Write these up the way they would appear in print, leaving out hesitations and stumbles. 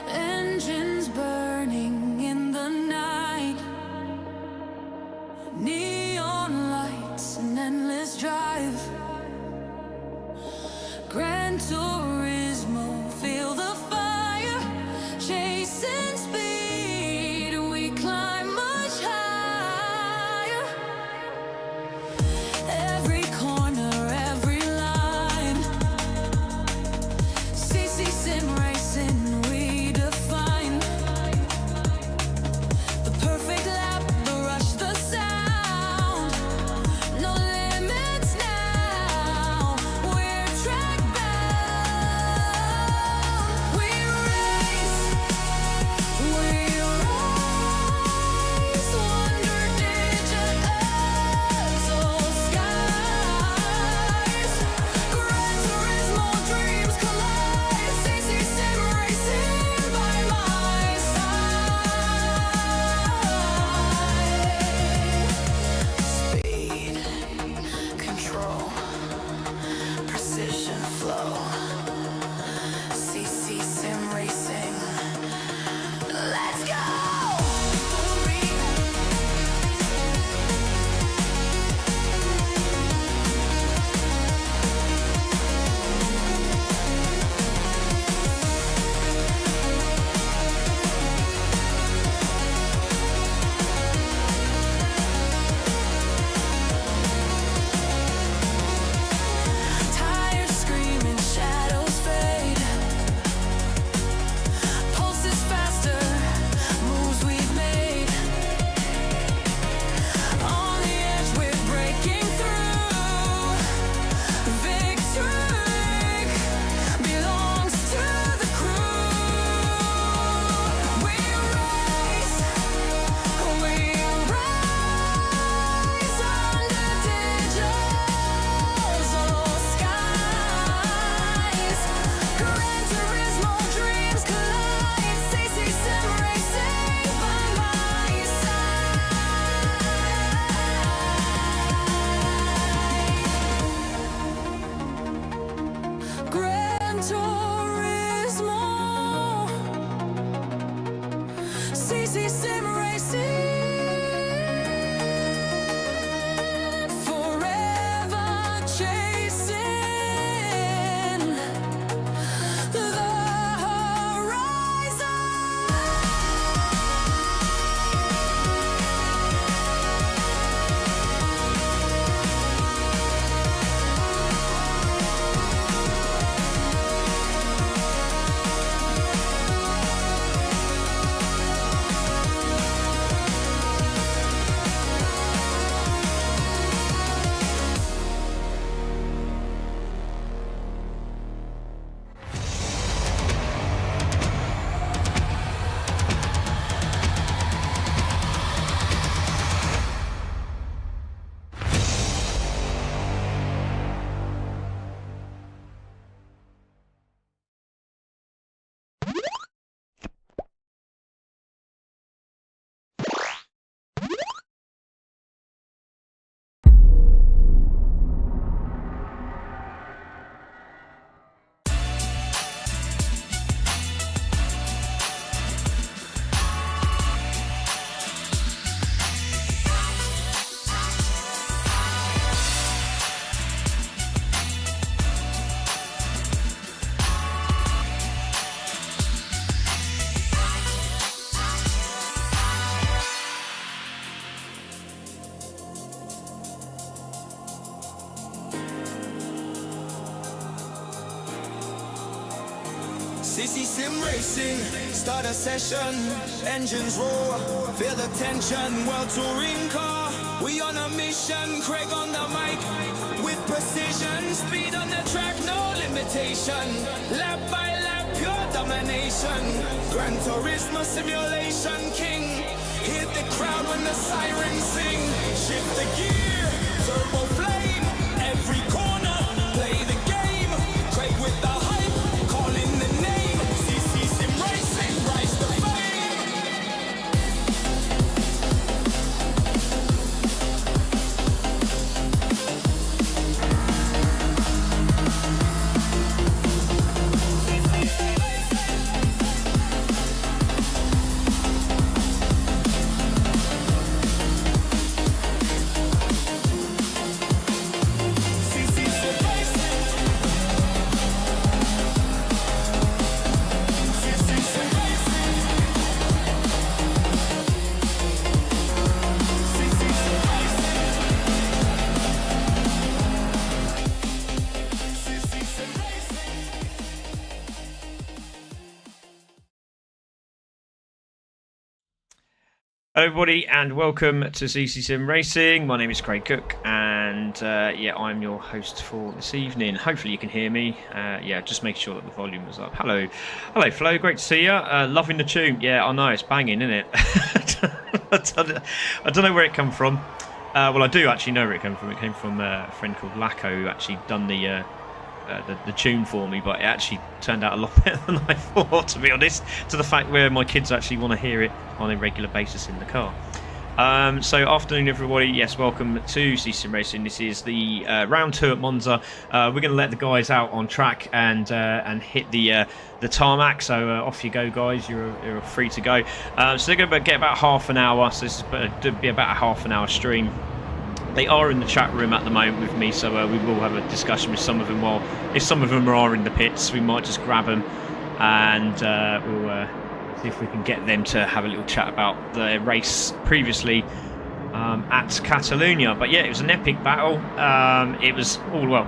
engines burning in the night, neon lights, an endless drive, Gran Turismo, feel the fire, chasing speed, we climb much higher, every corner, every line, CC sim racing, we define the perfect lap, the rush, the sound, no limits now, we're track bound, we race, we rise, wonder digital skies, Gran Turismo dreams collide, CC sim racing by my side, speed, control, precision, flow, CC sim racing, let's go! Tires screaming, shadows fade, pulses faster, moves we've made, on the edge we're breaking through, victory belongs to the crew, we race, we rise under digital skies, Gran Turismo dreams collide, CC sim racing by my side, Gran Turismo, CC sim racing, forever chasing the horizon. CC sim racing, start a session, engines roar, feel the tension, world touring car, we on a mission, Craig on the mic, with precision, speed on the track, no limitation, lap by lap, pure domination, Gran Turismo simulation king, hit the crowd when the sirens sing, shift the gear, turbo flame, every corner, play the game, Craig with the hype, calling the name, CC sim racing, rise to fame. Hello everybody and welcome to Ccsr Racing. My name is Craig Cook and yeah, I'm your host for this evening. Hopefully you can hear me. Yeah, just make sure that the volume is up. Hello Flo, great to see you. Loving the tune. Yeah, I know, it's banging, isn't it? I don't know where it come from. Well, I do actually know where it came from. It came from a friend called Lacko who actually done the tune for me, but it actually turned out a lot better than I thought, to be honest, to the fact where my kids actually want to hear it on a regular basis in the car. So afternoon everybody, yes, welcome to Ccsr Racing. This is the round 2 at Monza. We're going to let the guys out on track and hit the tarmac, so off you go guys, you're free to go. So they're going to get about half an hour, so this is going to be about a half an hour stream. They are in the chat room at the moment with me, so we will have a discussion with some of them. While if some of them are in the pits, we might just grab them and we'll see if we can get them to have a little chat about the race previously at Catalonia. But yeah, it was an epic battle. It was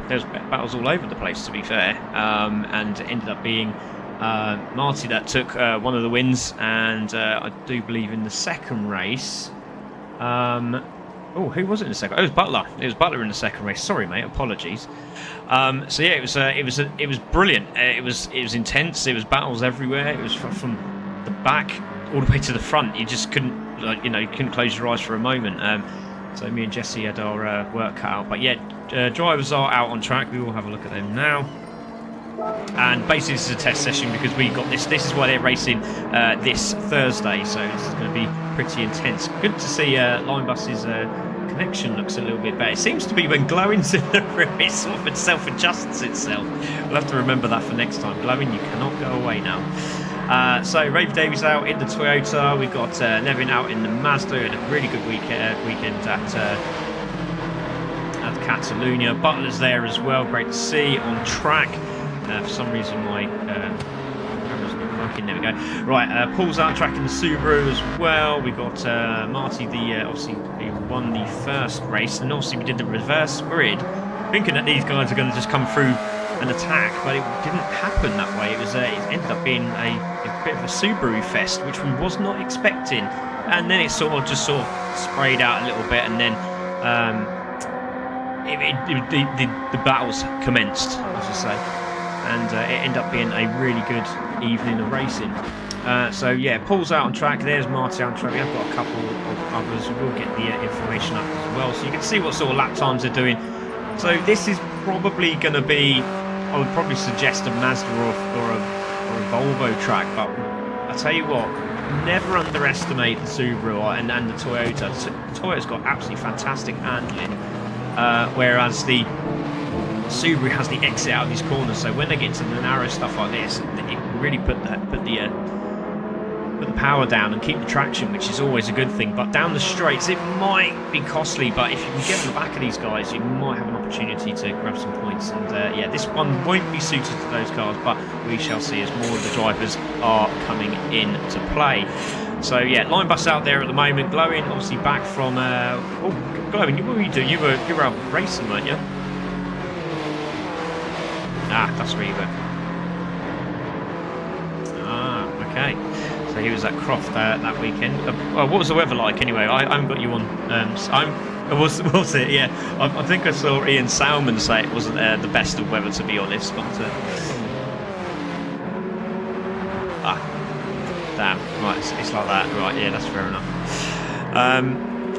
there's battles all over the place, to be fair, and it ended up being Marty that took one of the wins, and I do believe in the second race. Oh, who was it in the second? Oh, it was Butler. It was Butler in the second race. Sorry, mate. Apologies. So yeah, it was brilliant. It was intense. It was battles everywhere. It was from the back all the way to the front. You just couldn't, you couldn't close your eyes for a moment. So me and Jesse had our work cut out. But yeah, drivers are out on track. We will have a look at them now. And basically this is a test session because we got this. This is why they're racing this Thursday, so this is going to be pretty intense. Good to see Linebus's connection looks a little bit better. It seems to be when Glowing's in the room, it sort of self-adjusts itself. We'll have to remember that for next time. Glowing, you cannot go away now. So Ravi Davies out in the Toyota. We've got Nevin out in the Mazda. Had a really good weekend at Catalonia. Butler's there as well. Great to see on track. For some reason my camera's not working. There we go. Right, Paul's out tracking the Subaru as well. We got Marty, obviously he won the first race, and obviously we did the reverse grid, thinking that these guys are going to just come through and attack, but it didn't happen that way. It ended up being a bit of a Subaru fest, which we was not expecting, and then it sort of sprayed out a little bit, and then the battles commenced, I should say. And it ended up being a really good evening of racing. So yeah, Paul's out on track. There's Marty out on track. We have got a couple of others. We'll get the information up as well, so you can see what sort of lap times they're doing. So this is probably going to be, I would probably suggest a Mazda or a Volvo track. But I tell you what, never underestimate the Subaru and the Toyota. The Toyota's got absolutely fantastic handling, whereas the Subaru has the exit out of these corners, so when they get into the narrow stuff like this, it can really put the power down and keep the traction, which is always a good thing. But down the straights, it might be costly, but if you can get on the back of these guys, you might have an opportunity to grab some points. And yeah, this one won't be suited to those cars, but we shall see as more of the drivers are coming into play. So yeah, Linebus out there at the moment. Glowing obviously back from Glowing, what were you doing? You were out racing, weren't you? Ah, that's where you were. Ah, okay. So he was at Croft that weekend. Well, what was the weather like anyway? I haven't got you on. Was it? Yeah. I think I saw Ian Salmon say it wasn't the best of weather, to be honest. But damn. Right, it's like that. Right, yeah, that's fair enough.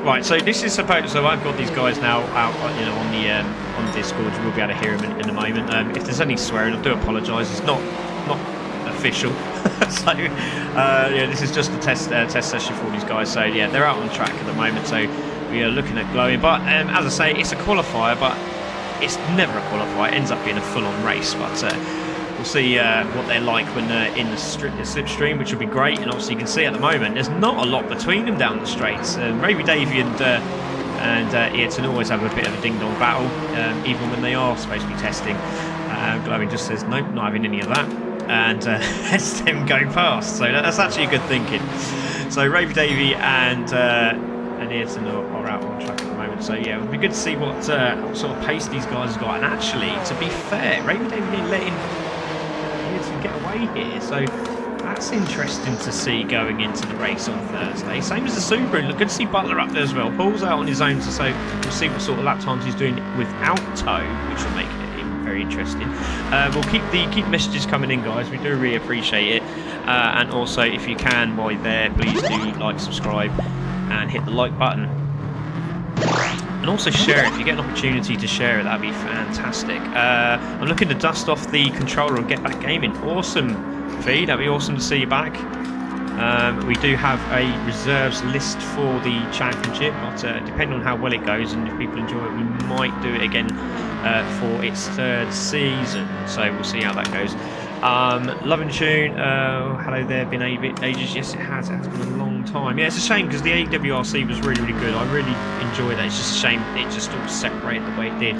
Right, so this is supposed. So I've got these guys now out, on Discord. We'll be able to hear them in a moment. If there's any swearing, I do apologise. It's not official. So yeah, this is just a test session for these guys. So yeah, they're out on track at the moment. So we are looking at Glowing. But as I say, it's a qualifier, but it's never a qualifier. It ends up being a full-on race. But we'll see what they're like when they're in the slipstream, which will be great. And obviously you can see at the moment there's not a lot between them down the straights. Ravi Davey and Ayrton always have a bit of a ding-dong battle, even when they are supposed to be testing. Glowing just says nope, not having any of that, and lets them go past. So that's actually a good thinking. So Ravi Davey and Ayrton are out on track at the moment. So yeah, it would be good to see what sort of pace these guys have got. And actually, to be fair, Ravi Davey didn't let him to get away here, so that that's interesting to see going into the race on Thursday. Same as the Subaru. Look, good to see Butler up there as well. Paul's out on his own, so we'll see what sort of lap times he's doing without tow, which will make it very interesting. We'll keep the messages coming in, guys. We do really appreciate it. And also, if you can, while you're there, please do like, subscribe, and hit the like button. And also share it. If you get an opportunity to share it, that'd be fantastic. I'm looking to dust off the controller and get back gaming. Awesome, V. That'd be awesome to see you back. We do have a reserves list for the championship, but depending on how well it goes and if people enjoy it, we might do it again for its 3rd season. So we'll see how that goes. Loving the tune. Hello there, been ages. Yes, it has. It has been a long time. Yeah, it's a shame because the AWRC was really, really good. I really enjoyed that. It's just a shame it just all separated the way it did.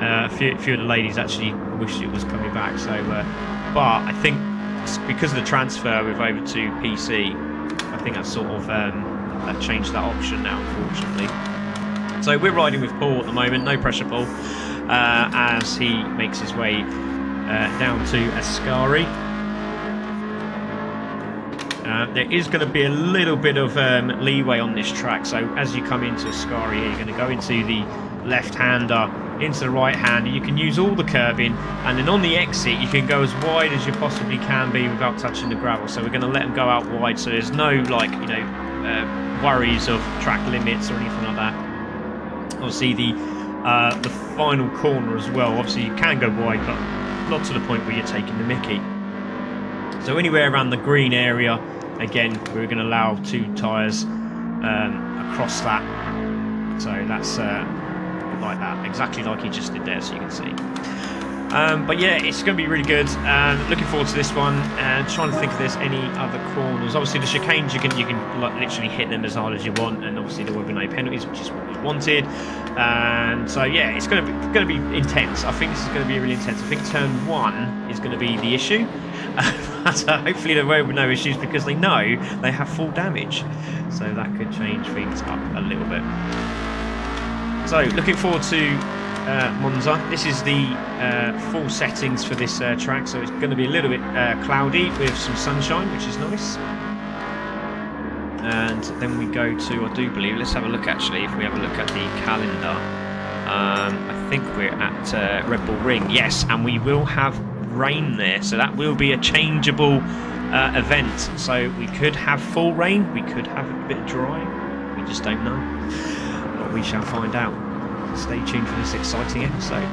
A few of the ladies actually wished it was coming back. So, but I think because of the transfer with over to PC, I think that's sort of that changed that option now, unfortunately. So we're riding with Paul at the moment. No pressure, Paul, as he makes his way down to Ascari. There is going to be a little bit of leeway on this track, so as you come into Ascari, you're going to go into the left-hander, into the right-hander. You can use all the curbing, and then on the exit you can go as wide as you possibly can be without touching the gravel. So we're going to let them go out wide, so there's no worries of track limits or anything like that. Obviously the final corner as well, obviously you can go wide, but not to the point where you're taking the mickey. So anywhere around the green area, again, we're going to allow 2 tyres across that. So that's like that, exactly like he just did there, so you can see. But yeah, it's going to be really good. Looking forward to this one, and trying to think if there's any other corners. Obviously the chicanes, you can like literally hit them as hard as you want, and obviously there will be no penalties, which is what we wanted. And so yeah, it's going to be intense. I think this is going to be really intense. I think turn 1 is going to be the issue. But hopefully there will be no issues because they know they have full damage, so that could change things up a little bit. So looking forward to Monza. This is the full settings for this track, so it's going to be a little bit cloudy with some sunshine, which is nice. And then we go to, I do believe, let's have a look actually, if we have a look at the calendar. I think we're at Red Bull Ring, yes, and we will have rain there, so that will be a changeable event. So we could have full rain, we could have a bit of dry, we just don't know, but we shall find out. Stay tuned for this exciting episode.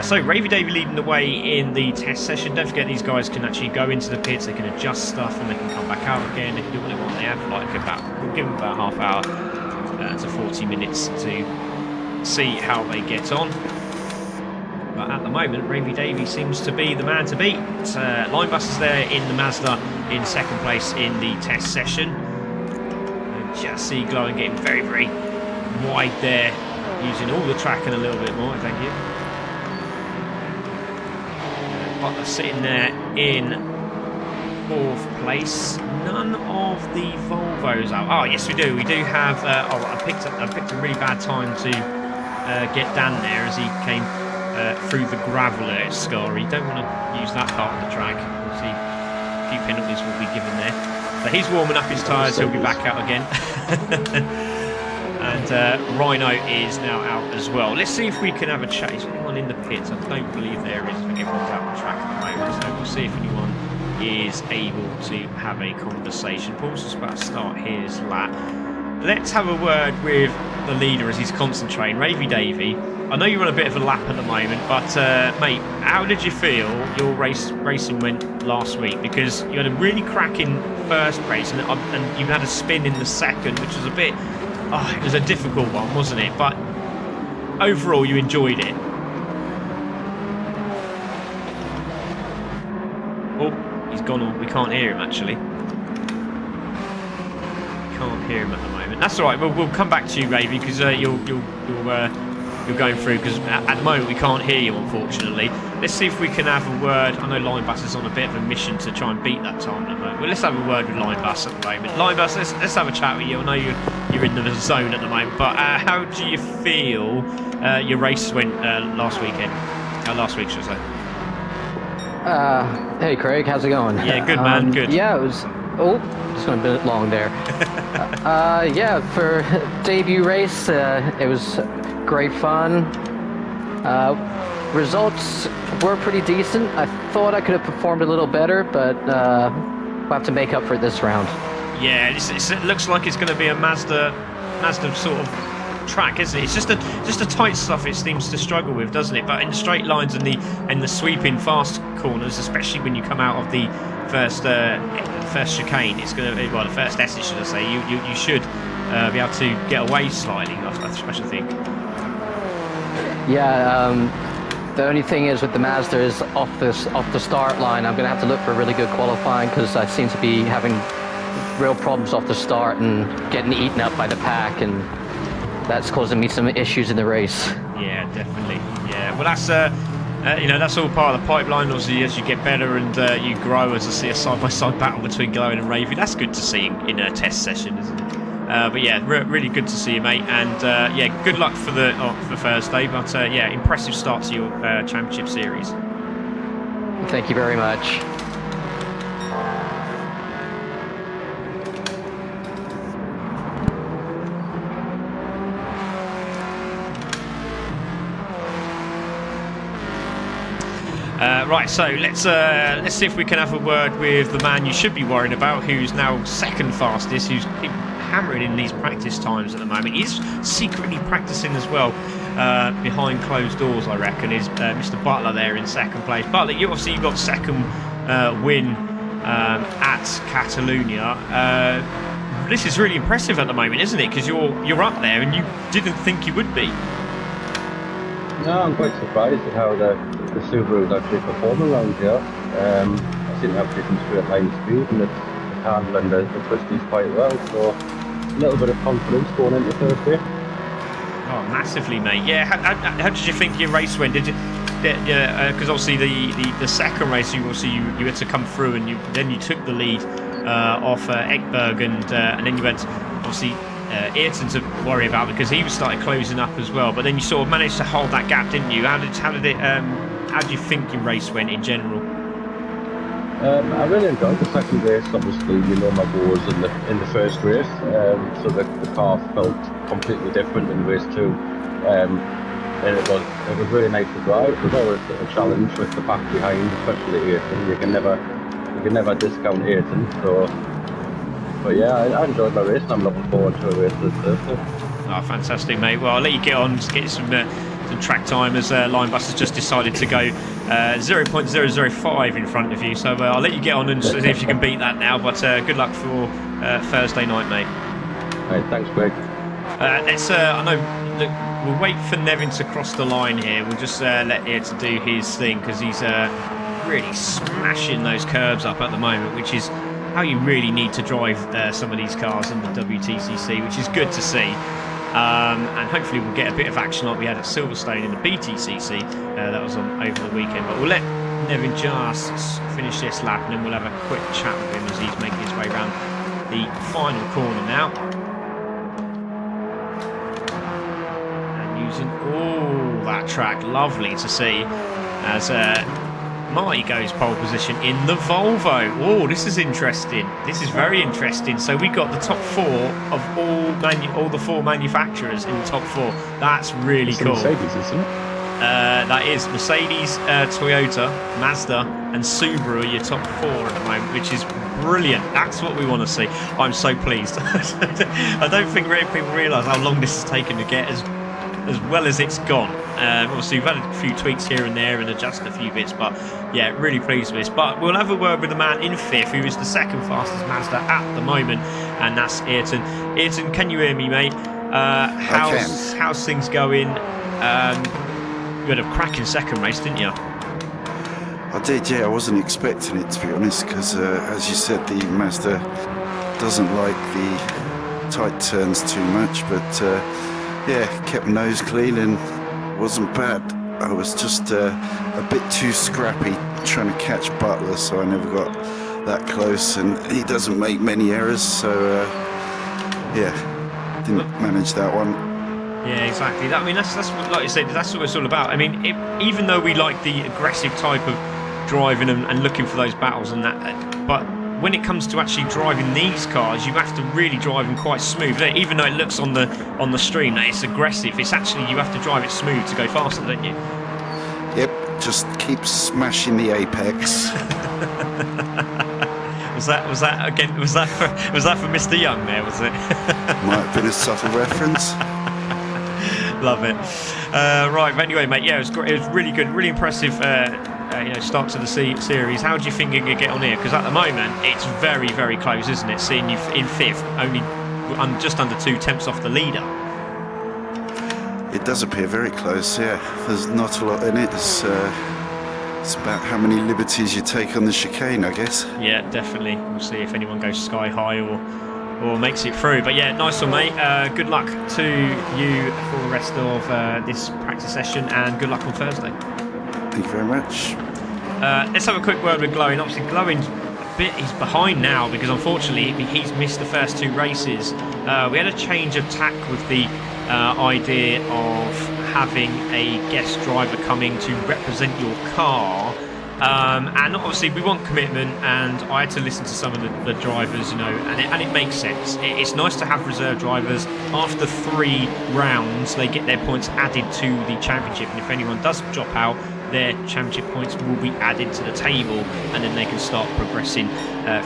So Ravy Davey leading the way in the test session. Don't forget, these guys can actually go into the pits, they can adjust stuff, and they can come back out again. They can do what they want. They have like we'll give them about half hour to 40 minutes to see how they get on. But at the moment, Ravy Davey seems to be the man to beat. Linebus is there in the Mazda in 2nd place in the test session. And just see Glowing getting very, very wide there, using all the track and a little bit more, thank you. Butler sitting there in 4th place. None of the Volvos out. Oh yes, we do. We do have. I picked a really bad time to get Dan there as he came through the gravel at Scary. Don't want to use that part of the track. We'll see, a few penalties will be given there. But he's warming up his tyres. He'll be back out again. And Rhino is now out as well. Let's see if we can have a chat. Is anyone in the pits? I don't believe there is. I think everyone's out on the track at the moment. So we'll see if anyone is able to have a conversation. Paul's just about to start his lap. Let's have a word with the leader as he's concentrating. Ravy Davey, I know you're on a bit of a lap at the moment, but mate, how did you feel your racing went last week? Because you had a really cracking first race, and you had a spin in the second, which was a bit... Oh, it was a difficult one, wasn't it? But overall, you enjoyed it. Oh, he's gone. We can't hear him, actually. Can't hear him at the moment. That's all right. We'll come back to you, Ravy, because you're going through. Because at the moment we can't hear you, unfortunately. Let's see if we can have a word. I know Linebus is on a bit of a mission to try and beat that time at the moment. Well, let's have a word with Linebus at the moment. Linebus, let's have a chat with you. I know you're in the zone at the moment, but how do you feel your race went last weekend? Last week, should I say? Hey Craig, how's it going? Yeah, good man, good. Yeah, it was. Oh, just went a bit long there. Yeah, for debut race, it was great fun. Results were pretty decent. I thought I could have performed a little better, but we'll have to make up for it this round. Yeah, it looks like it's going to be a Mazda sort of track, isn't it? It's just a tight stuff it seems to struggle with, doesn't it? But in the straight lines and the sweeping fast corners, especially when you come out of the first chicane, it's going to be, well, the first S, should I say? You should be able to get away slightly. I should think. Yeah. The only thing is with the Mazda is off the start line. I'm going to have to look for a really good qualifying because I seem to be having real problems off the start and getting eaten up by the pack, and that's causing me some issues in the race. Yeah, definitely. Yeah, well, that's that's all part of the pipeline. Obviously, as you get better and you grow, as I see a side-by-side battle between Glowing and Ravy, that's good to see in a test session, isn't it? But yeah, really good to see you, mate. And yeah, good luck for Thursday. But yeah, impressive start to your championship series. Thank you very much. Right, so let's see if we can have a word with the man you should be worrying about, who's now second fastest, who's hammering in these practice times at the moment. He's secretly practicing as well behind closed doors, I reckon, is Mr. Butler there in second place. Butler, you got second win at Catalonia. This is really impressive at the moment, isn't it? Because you're up there and you didn't think you would be. No, I'm quite surprised at how the Subaru is actually performing around here. I seem to have decent straight line speed and it's handling the twisties quite well, so a little bit of confidence going into Thursday. Oh, massively, mate. Yeah, how did you think your race went? Did you? Because obviously the second race, you had to come through and then you took the lead off Ekberg and then you went obviously Ayrton to worry about because he was started closing up as well. But then you sort of managed to hold that gap, didn't you? How do you think your race went in general? I really enjoyed the second race. Obviously, my goals in the first race, so the car felt completely different in race two, and it was really nice to drive. It was always a challenge with the back behind, especially Ayrton. You can never discount Ayrton. So, but yeah, I enjoyed my race, and I'm looking forward to a race this Thursday. Oh, fantastic, mate. Well, I'll let you get on to get some track time as Linebus has just decided to go 0.005 in front of you. So I'll let you get on and see if you can beat that now. But good luck for Thursday night, mate. Right, thanks, Greg. I know. We'll wait for Nevin to cross the line here. We'll just let Ayrton do his thing because he's really smashing those curbs up at the moment, which is how you really need to drive some of these cars in the WTCC, which is good to see. And hopefully we'll get a bit of action like we had at Silverstone in the BTCC that was on over the weekend. But we'll let Nevin just finish this lap and then we'll have a quick chat with him as he's making his way around the final corner now. And using all that track, lovely to see as Marty goes pole position in the Volvo. Oh, this is interesting. This is very interesting. So we got the top four of all the four manufacturers in the top four. That's really cool. Mercedes, isn't it? That is Mercedes, Toyota, Mazda, and Subaru are your top four at the moment, which is brilliant. That's what we want to see. I'm so pleased. I don't think people realise how long this has taken to get as well as it's gone. Obviously, we've had a few tweaks here and there and adjusted a few bits, but yeah, really pleased with this. But we'll have a word with the man in fifth, who is the second fastest Mazda at the moment, and that's Ayrton. Ayrton, can you hear me, mate? How's things going? You had a cracking second race, didn't you? I did, yeah. I wasn't expecting it, to be honest, because as you said, the Mazda doesn't like the tight turns too much, but yeah, kept nose clean and wasn't bad. I was just a bit too scrappy trying to catch Butler, so I never got that close, and he doesn't make many errors, so yeah, didn't manage that one. Yeah, exactly. I mean, that's what, like you said, that's what it's all about. I mean, even though we like the aggressive type of driving and looking for those battles and that. But when it comes to actually driving these cars, you have to really drive them quite smooth. Even though it looks on the stream that it's aggressive, it's actually, you have to drive it smooth to go faster, don't you? Yep, just keep smashing the apex. Was that again? Was that for Mr. Young there? Was it? Might have been a subtle reference. Love it. Right, but anyway, mate. Yeah, it was great. It was really good, really impressive. Start to the series. How do you think you're going to get on here? Because at the moment, it's very, very close, isn't it? Seeing you in fifth, only just under 2 tenths off the leader. It does appear very close. Yeah, there's not a lot in it. It's about how many liberties you take on the chicane, I guess. Yeah, definitely. We'll see if anyone goes sky high or makes it through. But yeah, nice one, mate. Good luck to you for the rest of this practice session, and good luck on Thursday. Thank you very much. Let's have a quick word with Glowing. Obviously, Glowing's he's behind now because unfortunately he's missed the first 2 races. We had a change of tack with the idea of having a guest driver coming to represent your car. And obviously we want commitment, and I had to listen to some of the drivers, and it makes sense. It's nice to have reserve drivers. After 3 rounds, they get their points added to the championship, and if anyone does drop out, their championship points will be added to the table, and then they can start progressing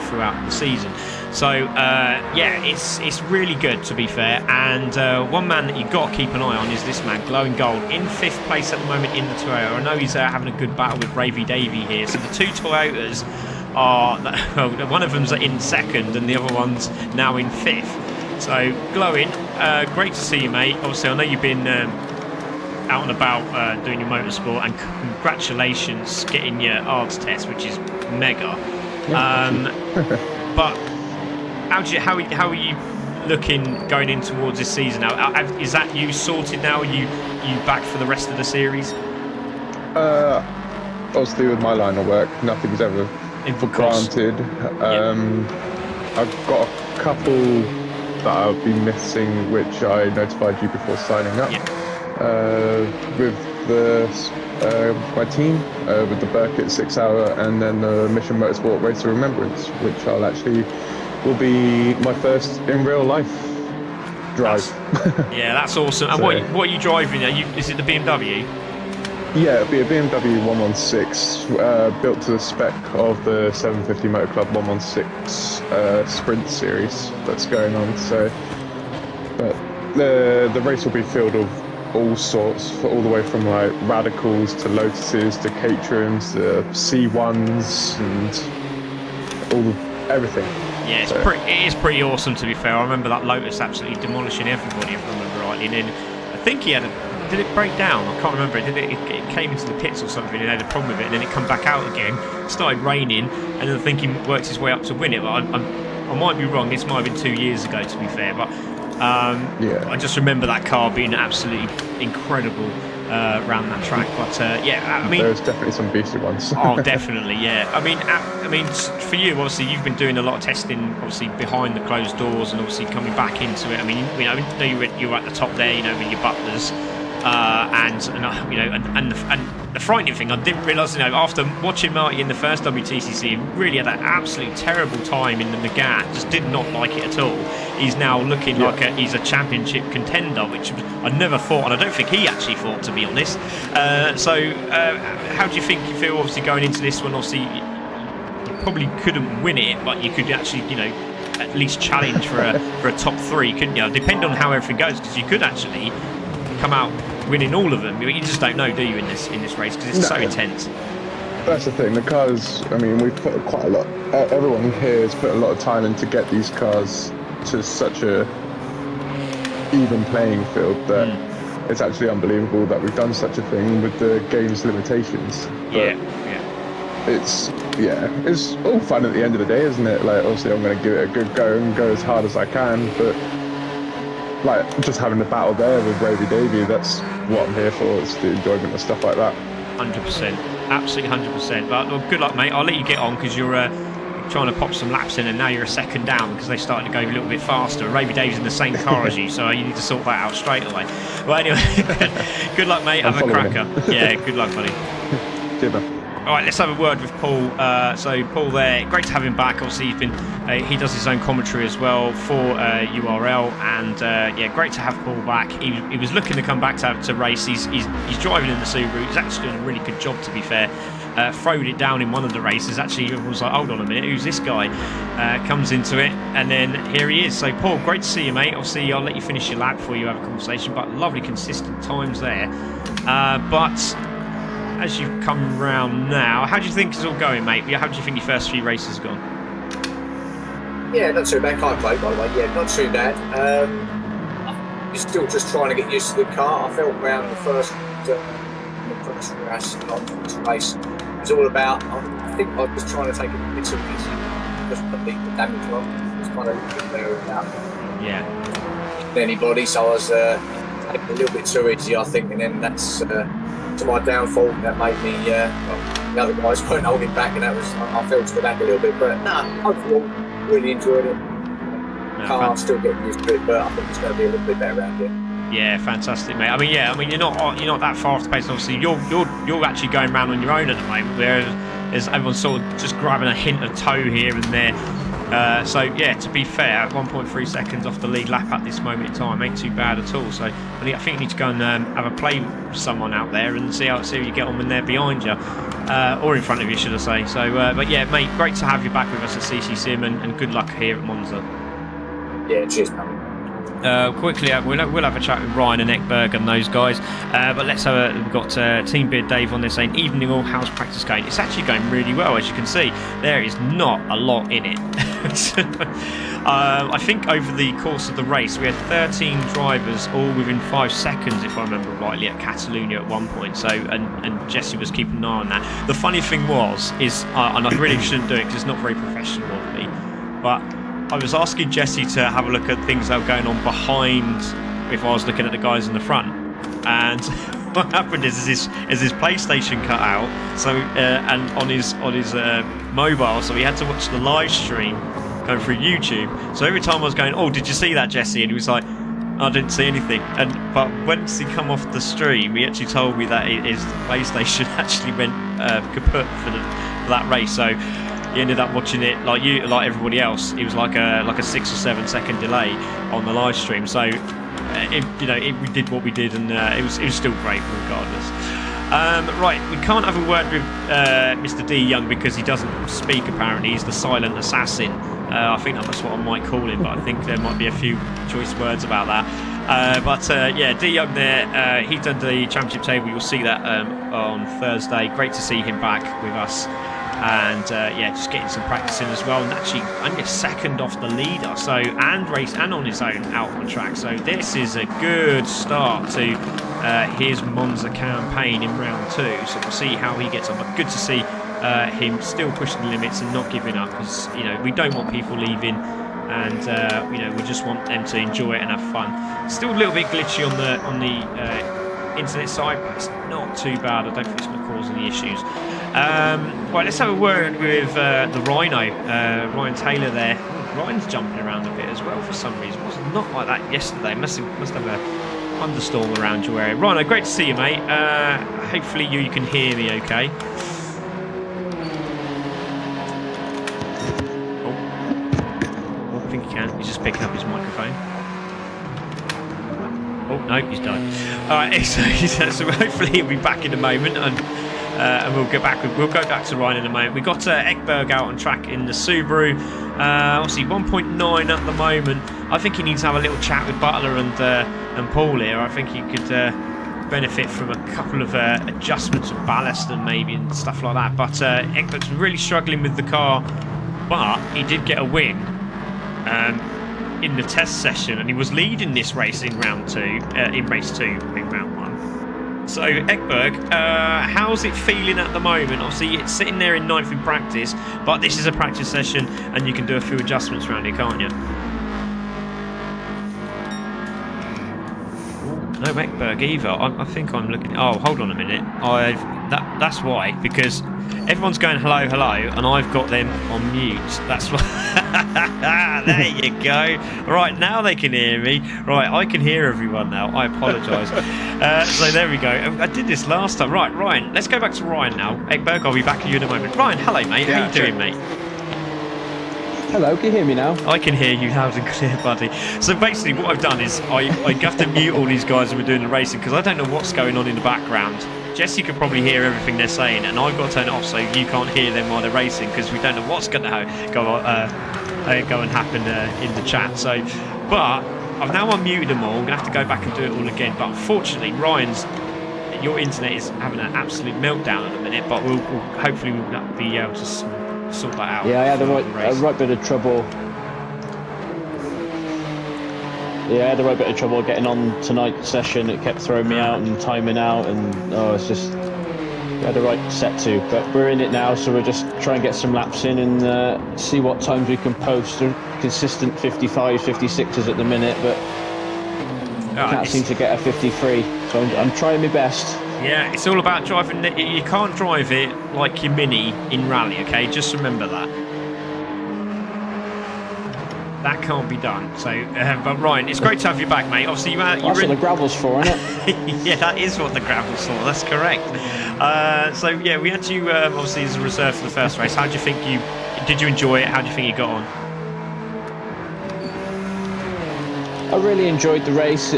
throughout the season. So yeah, it's really good, to be fair. And one man that you've got to keep an eye on is this man, Glowing Gold, in 5th place at the moment in the Toyota. I know he's having a good battle with Ravy Davey here. So the 2 Toyotas are, well, one of them's in 2nd and the other one's now in 5th. So Glowing, great to see you, mate. Obviously, I know you've been out and about doing your motorsport, and congratulations getting your ARDS test, which is mega. But how are you looking going in towards this season now? Is that you sorted now? Are you back for the rest of the series? Obviously, with my line of work, nothing's ever for granted. I've got a couple that I'll be missing, which I notified you before signing up. With my team, with the Burkett 6 hour, and then the Mission Motorsport Race of Remembrance, which will be my first in real life drive. That's awesome. And so, what are you driving? Is it the BMW? Yeah, it'll be a BMW 116, built to the spec of the 750 Motor Club 116 Sprint series that's going on. So, but the race will be filled with all sorts, all the way from like Radicals to Lotuses to Caterhams to C1s and everything. Yeah, it is pretty awesome, to be fair. I remember that Lotus absolutely demolishing everybody, if I remember rightly. And then I think did it break down? I can't remember. It came into the pits or something and had a problem with it, and then it come back out again. It started raining, and then I think he worked his way up to win it. But I might be wrong. This might have been 2 years ago, to be fair. But I just remember that car being absolutely incredible around that track. But I mean, there's definitely some beastly ones. Oh, definitely, yeah. I mean, for you, obviously, you've been doing a lot of testing, obviously behind the closed doors, and obviously coming back into it. I mean, you were at the top there, with your butlers, and the frightening thing, I didn't realise, after watching Marty in the first WTCC, he really had that absolute terrible time in the Megane, just did not like it at all. He's now looking like he's a championship contender, which I never thought, and I don't think he actually thought, to be honest. How do you think you feel, obviously, going into this one? Obviously, you probably couldn't win it, but you could actually, at least challenge for a top 3, couldn't you? Depending on how everything goes, because you could actually come out winning all of them. You just don't know, do you, in this race, because it's so intense. That's the thing. The cars, I mean, we've put quite a lot. Everyone here has put a lot of time in to get these cars to such a even playing field that it's actually unbelievable that we've done such a thing with the game's limitations. But it's all fun at the end of the day, isn't it? Like, obviously, I'm going to give it a good go and go as hard as I can, but like just having a battle there with Ravy Davey, that's what I'm here for. It's the enjoyment of stuff like that. 100%, absolutely 100%. But well, good luck, mate. I'll let you get on because you're trying to pop some laps in, and now you're a second down because they started to go a little bit faster. Ravy Davies in the same car as you, so you need to sort that out straight away. Well, anyway, good luck, mate. Have a cracker. Yeah, good luck, buddy. Cheers, man. All right, let's have a word with Paul. So Paul there, great to have him back. Obviously, he does his own commentary as well for URL, and yeah, great to have Paul back. He was looking to come back to race. He's driving in the Subaru. He's actually doing a really good job, to be fair. Throwed it down in one of the races. Actually, I was like, hold on a minute, who's this guy? Comes into it, and then here he is. So Paul, great to see you, mate. Obviously, I'll let you finish your lap before you have a conversation, but lovely consistent times there. But as you've come round now, how do you think it's all going, mate? How do you think your first few races have gone? Yeah, not too bad. Can't play, by the way. Yeah, not too bad. I'm still just trying to get used to the car. I felt around the first race, not the first race. It was all about, I think I was trying to take it a bit too easy. Just put the damage on. It was kind of there about anybody, so I was taking it a little bit too easy, I think, and then that's to my downfall. That made me, the other guys weren't holding back, and that was, I fell to the back a little bit, but overall, really enjoyed it. I'm still getting used to it, but I think it's going to be a little bit better around here. Yeah, fantastic, mate. I mean, you're not that far off the pace. Obviously, you're actually going around on your own at the moment, whereas everyone's sort of just grabbing a hint of toe here and there. So yeah, to be fair, 1.3 seconds off the lead lap at this moment in time ain't too bad at all. So I think you need to go and have a play with someone out there and see how you get on when they're behind you, or in front of you, should I say. So, but yeah, mate, great to have you back with us at Ccsr, and good luck here at Monza. Yeah, cheers, man. Quickly, we'll have a chat with Ryan and Ekberg and those guys, but we've got Team Beard Dave on there saying evening all, how's practice going? It's actually going really well, as you can see. There is not a lot in it. I think over the course of the race we had 13 drivers all within 5 seconds, if I remember rightly, at Catalonia at one point. So and Jesse was keeping an eye on that. The funny thing is and I really shouldn't do it because it's not very professional of me, but I was asking Jesse to have a look at things that were going on behind if I was looking at the guys in the front. And what happened is his PlayStation cut out, so and on his mobile, so he had to watch the live stream going through YouTube. So every time I was going, oh, did you see that, Jesse? And he was like, I didn't see anything. But once he come off the stream, he actually told me that his PlayStation actually went kaput for that race. So he ended up watching it like everybody else. It was like a 6 or 7 second delay on the live stream. So we did what we did, and it was still great regardless. Right, we can't have a word with Mr. D Young because he doesn't speak. Apparently, he's the silent assassin. I think that's what I might call him, but I think there might be a few choice words about that. But yeah, D Young there. He done the championship table. You'll see that on Thursday. Great to see him back with us. And yeah, just getting some practice in as well, and actually only a second off the leader, so and on his own out on track. So this is a good start to his Monza campaign in round 2. So we'll see how he gets on, but good to see him still pushing the limits and not giving up, because we don't want people leaving, and we just want them to enjoy it and have fun. Still a little bit glitchy on the internet side, but it's not too bad. I don't think it's going to cause any issues. Right, let's have a word with the Rhino, Ryan Taylor there. Ryan's jumping around a bit as well for some reason. It was not like that yesterday. Must have a thunderstorm around your area. Rhino, great to see you, mate. Hopefully you can hear me okay. Oh, I think he can. He's just picking up his microphone. Oh no, he's done. All right, so hopefully he'll be back in a moment, and we'll go back to Ryan in a moment. We got Ekberg out on track in the Subaru. Obviously 1.9 at the moment. I think he needs to have a little chat with Butler and Paul here. I think he could benefit from a couple of adjustments of ballast and maybe and stuff like that. But Ekberg's really struggling with the car, but he did get a win in the test session, and he was leading this race in round 2, in race 2, in round 1. So Ekberg, how's it feeling at the moment? Obviously it's sitting there in 9th in practice, but this is a practice session and you can do a few adjustments around it, can't you? No Ekberg either. I think I'm looking. Oh, hold on a minute. That's why, because everyone's going hello, hello, and I've got them on mute. That's what. There you go. Right, now they can hear me. Right, I can hear everyone now. I apologise. So there we go. I did this last time. Right, Ryan. Let's go back to Ryan now. Egberg, I'll be back to you in a moment. Ryan, hello, mate. How you doing, mate? Hello, can you hear me now? I can hear you loud and clear, buddy. So basically what I've done is I have to mute all these guys when we're doing the racing because I don't know what's going on in the background. Jesse can probably hear everything they're saying, and I've got to turn it off so you can't hear them while they're racing because we don't know what's going to go and happen in the chat. So, but I've now unmuted them all. I'm going to have to go back and do it all again. But unfortunately, your internet is having an absolute meltdown at the minute. But hopefully we'll be able to sort that out. Yeah, I had a right bit of trouble. Yeah, I had a right bit of trouble getting on tonight's session. It kept throwing me out and timing out, and it's just we had a right set to. But we're in it now, so we'll just try and get some laps in and see what times we can post. They're consistent 55s, 56s at the minute, but can't seem to get a 53. So I'm trying my best. Yeah, it's all about driving. You can't drive it like your Mini in rally, okay? Just remember that. That can't be done. So, but Ryan, it's great to have you back, mate. Obviously, That's what the gravel's for, isn't it? Yeah, that is what the gravel's for. That's correct. So yeah, we had you obviously as a reserve for the first race. How do you think did you enjoy it? How do you think you got on? I really enjoyed the race.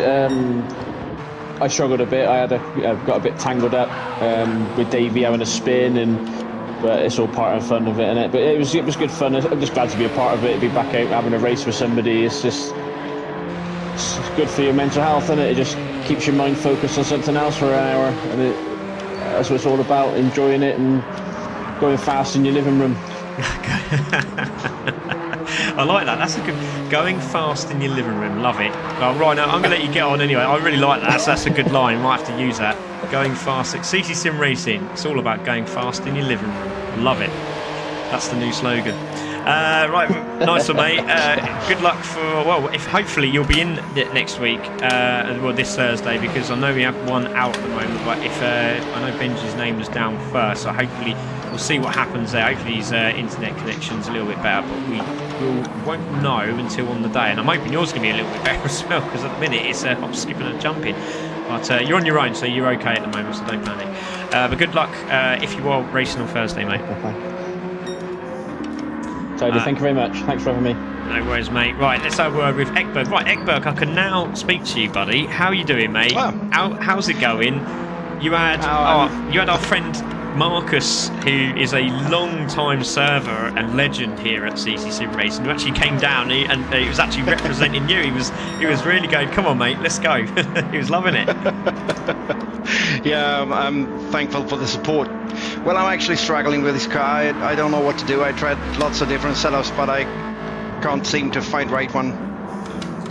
I struggled a bit. I got a bit tangled up with Davey having a spin, but it's all part of fun of it, innit? But it was good fun. I'm just glad to be a part of it. Be back out having a race with somebody. It's good for your mental health, innit? It just keeps your mind focused on something else for an hour, and that's what it's all about. Enjoying it and going fast in your living room. I like that. That's a good going fast in your living room. Love it. Well, right now I'm going to let you get on anyway. I really like that. That's a good line. Might have to use that. Going fast at Ccsr Sim Racing. It's all about going fast in your living room. Love it. That's the new slogan. Right, nice one, mate. Good luck for if hopefully you'll be in next week. This Thursday, because I know we have one out at the moment. But if I know Benji's name was down first, so hopefully we'll see what happens there. Hopefully his internet connection's a little bit better, but we won't know until on the day. And I'm hoping yours going to be a little bit better as well, because at the minute it's hop, skipping and jumping. But you're on your own, so you're okay at the moment, so don't panic. But good luck if you are racing on Thursday, mate. Totally. Thank you very much. Thanks for having me. No worries, mate. Right, let's have a word with Egberg. Right, Egberg, I can now speak to you, buddy. How are you doing, mate? How's it going? You had our friend Marcus, who is a long-time server and legend here at Ccsr Sim Racing, who actually came down and he was actually representing you. He was really going, come on, mate, let's go. He was loving it. Yeah, I'm thankful for the support. Well, I'm actually struggling with this car. I don't know what to do. I tried lots of different setups, but I can't seem to find the right one.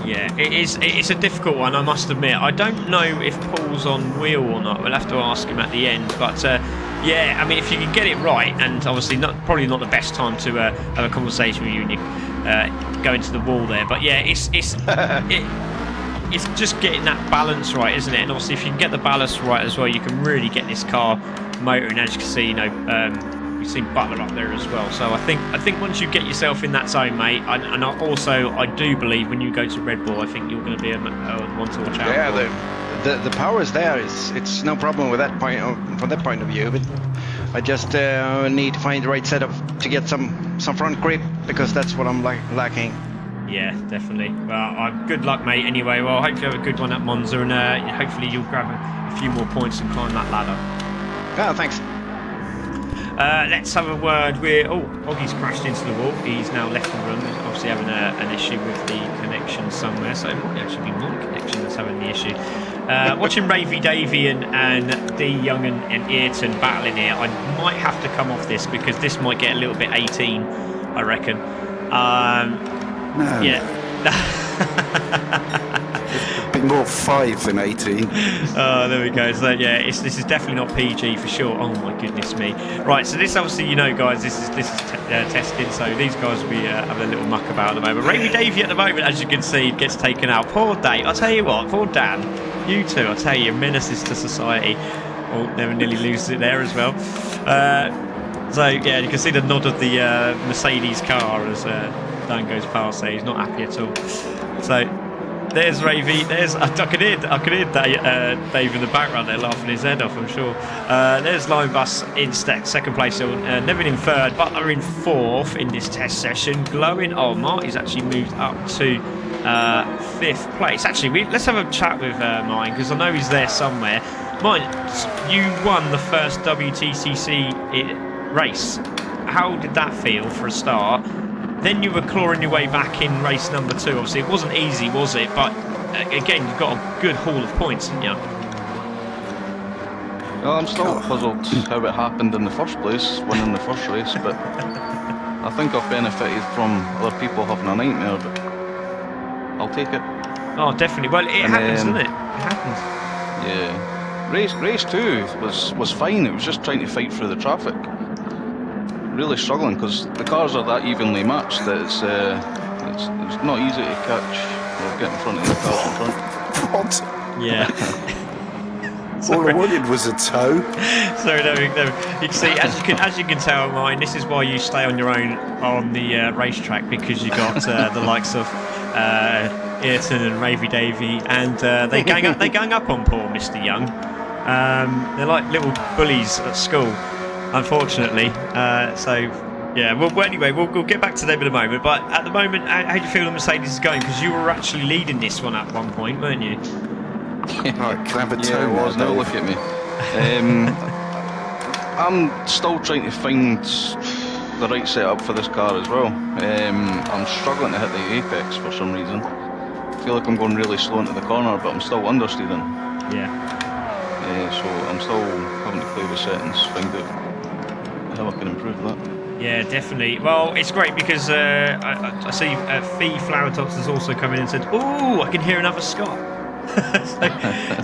Yeah, it's a difficult one, I must admit. I don't know if Paul's on wheel or not. We'll have to ask him at the end. But yeah, I mean, if you can get it right, and obviously probably not the best time to have a conversation with you and you go into the wall there. But yeah, it's just getting that balance right, isn't it? And obviously, if you can get the balance right as well, you can really get this car motoring. As you can see, you've seen Butler up there as well. So I think once you get yourself in that zone, mate, and I do believe when you go to Red Bull, I think you're going to be a one to watch out. Yeah, the power is there. It's no problem with that point from that point of view. But I just need to find the right setup to get some front grip, because that's what I'm lacking. Yeah, definitely. Well, good luck, mate. Anyway, well, I hope you have a good one at Monza, and hopefully you'll grab a few more points and climb that ladder. Oh, thanks. Let's have a word with... Oh, Oggy's crashed into the wall. He's now left the room. He's obviously having an issue with the connection somewhere, so it might actually be my connection that's having the issue. Watching Ravy Davey and D Young and Ayrton battling here, I might have to come off this, because this might get a little bit 18, I reckon. No. Yeah. A bit more 5 than 18. Oh, there we go. So yeah, this is definitely not PG for sure. Oh my goodness me. Right, so this obviously, guys, this is testing. So these guys will be having a little muck about at the moment. Ravy Davey at the moment, as you can see, gets taken out. Poor Dave. I'll tell you what. Poor Dan. You two. I'll tell you, menaces to society. Oh, never nearly loses it there as well. So yeah, you can see the nod of the Mercedes car as Dan goes past there. He's not happy at all. So there's Ravy. There's I could hear Dave in the background there laughing his head off, I'm sure. There's Line Bus in second place. Nevin in third. Butler in fourth in this test session. Glowing. Oh, Marty's actually moved up to fifth place. Actually, let's have a chat with Martin because I know he's there somewhere. Martin, you won the first WTCC race. How did that feel for a start? Then you were clawing your way back in race number 2. Obviously, it wasn't easy, was it? But again, you got a good haul of points, didn't you? Well, I'm still puzzled how it happened in the first place, winning the first race, but I think I've benefited from other people having a nightmare, but I'll take it. Oh, definitely. Well, it happens, doesn't it? It happens. Yeah. Race 2 was fine. It was just trying to fight through the traffic. Really struggling because the cars are that evenly matched that it's not easy to catch or get in front of the cars in front. What? Yeah. All I wanted was a toe. Sorry, no. You can see, as you can tell, Martin, this is why you stay on your own on the racetrack because you got the likes of Ayrton and Ravy Davey, and they gang up on poor Mr. Young. They're like little bullies at school, unfortunately. So yeah. Well, anyway, we'll get back to them in a moment. But at the moment, how do you feel the Mercedes is going? Because you were actually leading this one at one point, weren't you? Right, can I have a toe Yeah, it was. now, Now Dave? look at me. I'm still trying to find the right setup for this car as well. I'm struggling to hit the apex for some reason. I feel like I'm going really slow into the corner, but I'm still understeering. Yeah. So I'm still having to play with settings, find out how I can improve that. Yeah, definitely. Well, it's great because I see Fee Flower Tots has also come in and said, "Ooh, I can hear another Scott."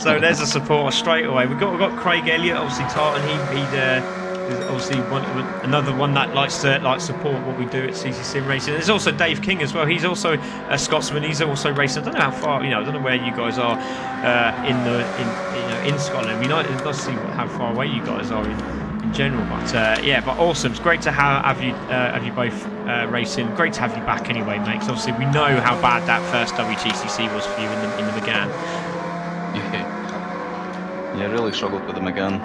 so there's a supporter straight away. We've got Craig Elliott, obviously Tartan. He'd is obviously another one that likes to support what we do at Ccsr Racing. There's also Dave King as well. He's also a Scotsman. He's also racing. I don't know how far. I don't know where you guys are in Scotland. I mean, let's see how far away you guys are in general. But yeah, but awesome. It's great to have you both racing. Great to have you back anyway, mate. 'Cause obviously we know how bad that first WTCC was for you in the McGann. Yeah, I really struggled with the McGann.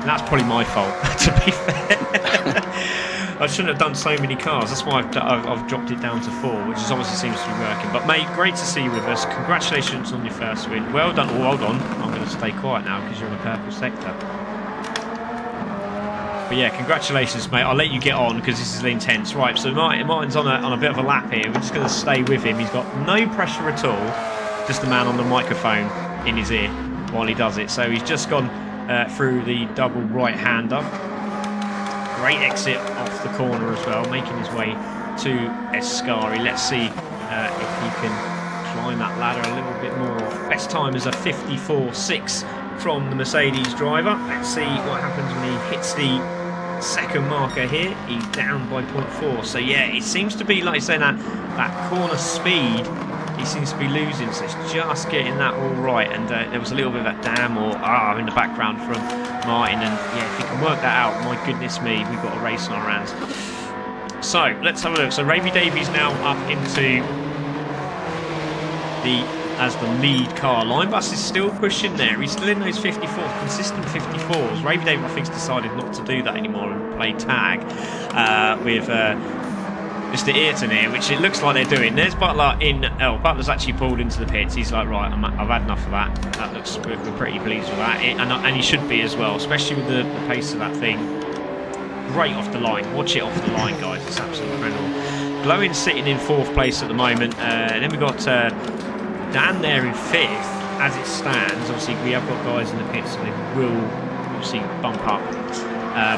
And that's probably my fault, to be fair. I shouldn't have done so many cars. That's why I've dropped it down to 4, which is obviously seems to be working. But mate, great to see you with us. Congratulations on your first win. Well done. Oh, hold on. I'm going to stay quiet now because you're in the purple sector. But yeah, congratulations, mate. I'll let you get on because this is intense. Right, so Martin's on a bit of a lap here. We're just going to stay with him. He's got no pressure at all. Just a man on the microphone in his ear while he does it. So he's just gone through the double right-hander. Great exit off the corner as well, making his way to Escari. Let's see if he can climb that ladder a little bit more. Best time is a 54.6 from the Mercedes driver. Let's see what happens when he hits the second marker here. He's down by 0.4. So yeah, it seems to be, like saying, that corner speed he seems to be losing, so it's just getting that all right. And there was a little bit of that damn or in the background from Martin, and yeah, if he can work that out, my goodness me, we've got a race on our hands. So let's have a look. So Ravy Davies now up into as the lead car. Linebus is still pushing there. He's still in those 54s, consistent 54s. Ravy Davies, I think, has decided not to do that anymore and play tag with Mr. Ayrton here, which it looks like they're doing. There's Butler in. Oh, Butler's actually pulled into the pits. He's like, right, I've had enough of that. That looks, we're pretty pleased with that, and he should be as well, especially with the pace of that thing. Great off the line. Watch it off the line, guys. It's absolutely incredible. Glowing sitting in 4th place at the moment, and then we've got Dan there in 5th as it stands. Obviously, we have got guys in the pits, so they will obviously bump up.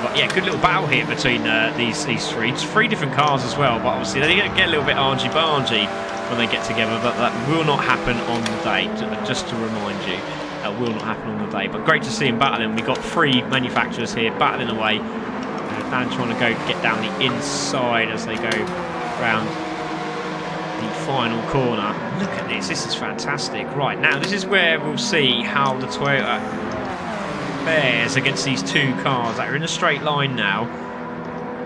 But yeah, good little battle here between these three. It's 3 different cars as well, but obviously they get a little bit argy-bargy when they get together, but that will not happen on the day, just to remind you. That will not happen on the day, but great to see them battling. We've got 3 manufacturers here battling away. Dan trying to get down the inside as they go round the final corner. Look at this is fantastic. Right, now this is where we'll see how the Toyota fares against these two cars that are in a straight line now.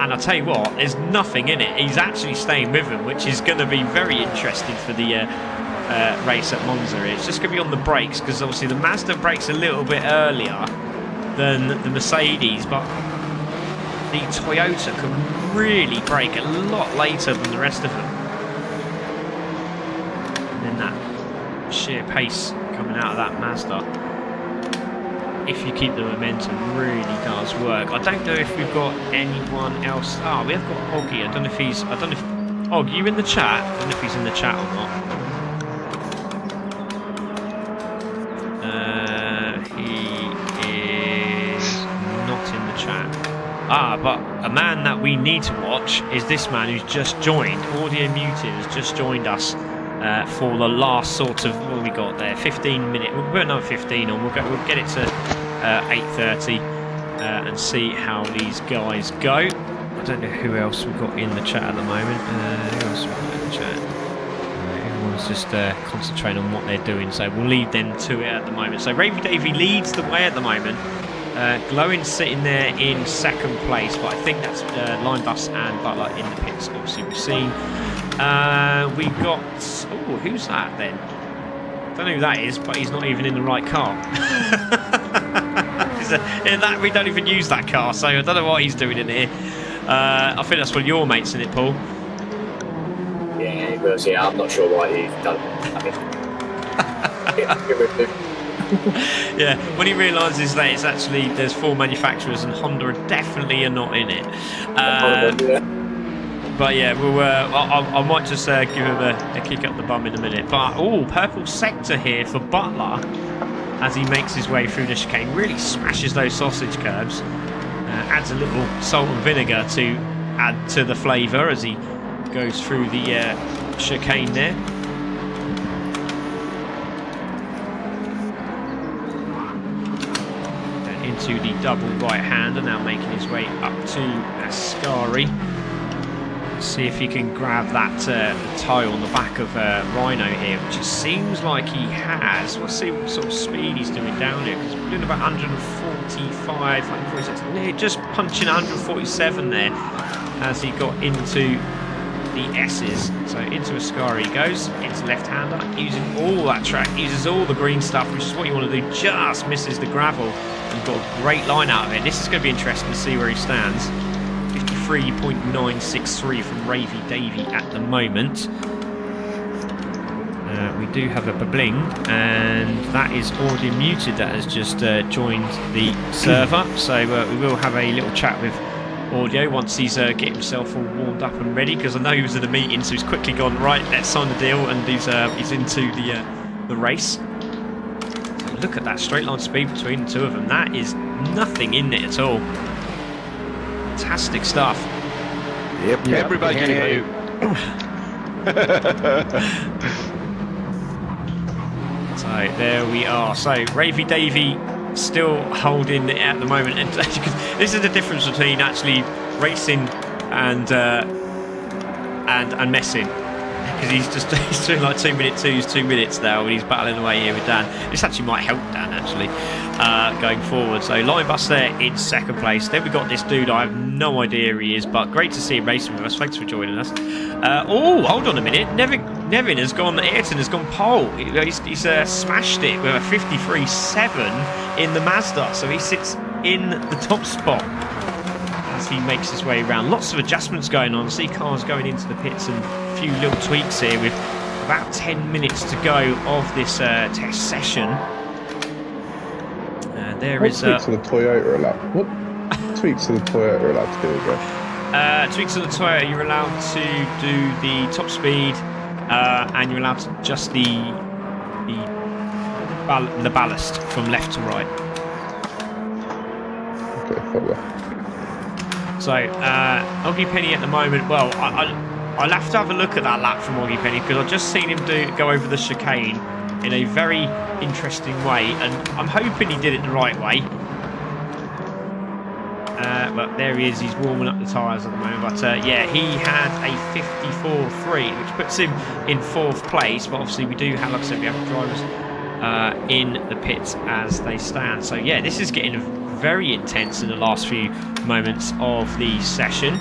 And I'll tell you what, there's nothing in it. He's actually staying with him, which is going to be very interesting for the race at Monza. It's just going to be on the brakes, because obviously the Mazda brakes a little bit earlier than the Mercedes, but the Toyota can really brake a lot later than the rest of them. And then that sheer pace coming out of that Mazda, if you keep the momentum, really does work. I don't know if we've got anyone else. Ah, we have got Oggy. I don't know if he's. I don't know if. Og, you in the chat? I don't know if he's in the chat or not. He is not in the chat. Ah, but a man that we need to watch is this man who's just joined. Audio Muted has just joined us for the last sort of, what have we got there? 15 minutes. We'll put another 15 on. We'll get it to 8:30 and see how these guys go. I don't know who else we've got in the chat at the moment. Who else we've got in the chat? Everyone's just concentrating on what they're doing, so we'll leave them to it at the moment. So Ravy Davey leads the way at the moment. Glowing sitting there in second place, but I think that's Line Bus and Butler in the pits. Obviously, we've seen. We've got. Oh, who's that then? Don't know who that is, but he's not even in the right car. We don't even use that car, so I don't know what he's doing in here. I think that's one of your mates in it, Paul. Yeah, it was. Yeah, I'm not sure why he's done. Yeah, when he realises that it's actually there's 4 manufacturers and Honda definitely are not in it. But yeah, we'll. I might just give him a kick up the bum in a minute. But purple sector here for Butler as he makes his way through the chicane. Really smashes those sausage curbs. Adds a little salt and vinegar to add to the flavour as he goes through the chicane there. Into the double right-hander, now making his way up to Ascari. See if he can grab that the toe on the back of Rhino here, which it seems like he has. We'll see what sort of speed he's doing down here, because we're doing about 145, 146, just punching 147 there as he got into the S's. So into Ascari he goes, into left-hander, using all that track, uses all the green stuff, which is what you want to do, just misses the gravel. You've got a great line out of it. This is going to be interesting to see where he stands. 53.963 from Ravy Davey at the moment. We do have a babling, and that is Audio Muted that has just joined the server. So we will have a little chat with Audio once he's getting himself all warmed up and ready, because I know he was at a meeting, so he's quickly gone, right, let's sign the deal, and he's into the race. So look at that straight line speed between the two of them. That is nothing in it at all. Fantastic stuff. Yep. Everybody can hear you. So there we are. So Ravy Davey still holding it at the moment, and this is the difference between actually racing and messing, because he's doing like 2-minute 2s, 2 minutes now, and he's battling away here with Dan. This actually might help Dan actually going forward. So Line Bus there in second place. Then we got this dude, I have no idea who he is, but great to see him racing with us. Thanks for joining us. Hold on a minute. Nevin has gone. Ayrton has gone pole. He's smashed it with a 53.7 in the Mazda, so he sits in the top spot as he makes his way around. Lots of adjustments going on. See cars going into the pits and a few little tweaks here with about 10 minutes to go of this test session. There is tweaks to the Toyota allowed? What tweaks to the Toyota allowed to do again? Tweaks to the Toyota, you're allowed to do the top speed, and you're allowed to adjust the ballast from left to right. Okay, follow. So Oggy Penny at the moment. Well, I'll have to have a look at that lap from Oggy Penny, because I've just seen him go over the chicane in a very interesting way, and I'm hoping he did it the right way. But there he is, he's warming up the tyres at the moment. But yeah, he had a 54.3, which puts him in 4th place. But obviously we do have, like I said, we have drivers in the pits as they stand. So yeah, this is getting very intense in the last few moments of the session.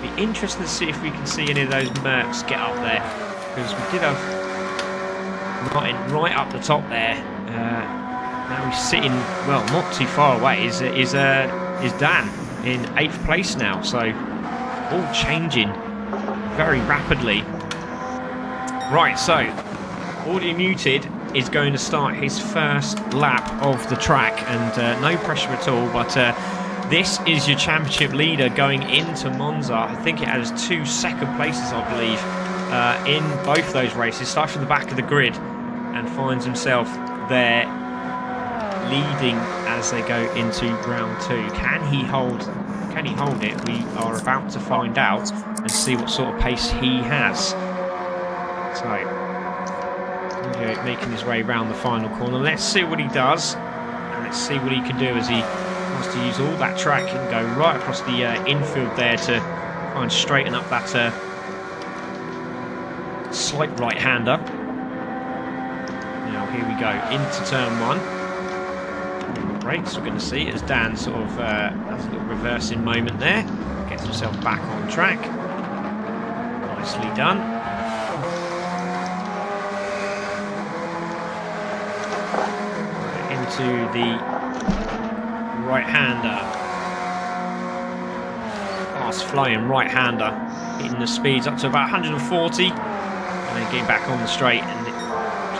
Be interesting to see if we can see any of those Mercs get up there, because we did have Martin right up the top there. Now he's sitting, well, not too far away. Is Dan in 8th place now? So all changing very rapidly. Right, so Audio Muted is going to start his first lap of the track, and no pressure at all, but this is your championship leader going into Monza. I think it has 2 second places, I believe, in both those races. Starts from the back of the grid and finds himself there leading as they go into round 2. Can he hold it? We are about to find out and see what sort of pace he has. So making his way around the final corner. Let's see what he does, and let's see what he can do as he wants to use all that track and go right across the infield there to try and straighten up that slight right-hander. Now here we go into turn 1. Brakes we're going to see as Dan sort of has a little reversing moment there, gets himself back on track. Nicely done. To the right-hander, fast flying right-hander, hitting the speeds up to about 140, and then getting back on the straight and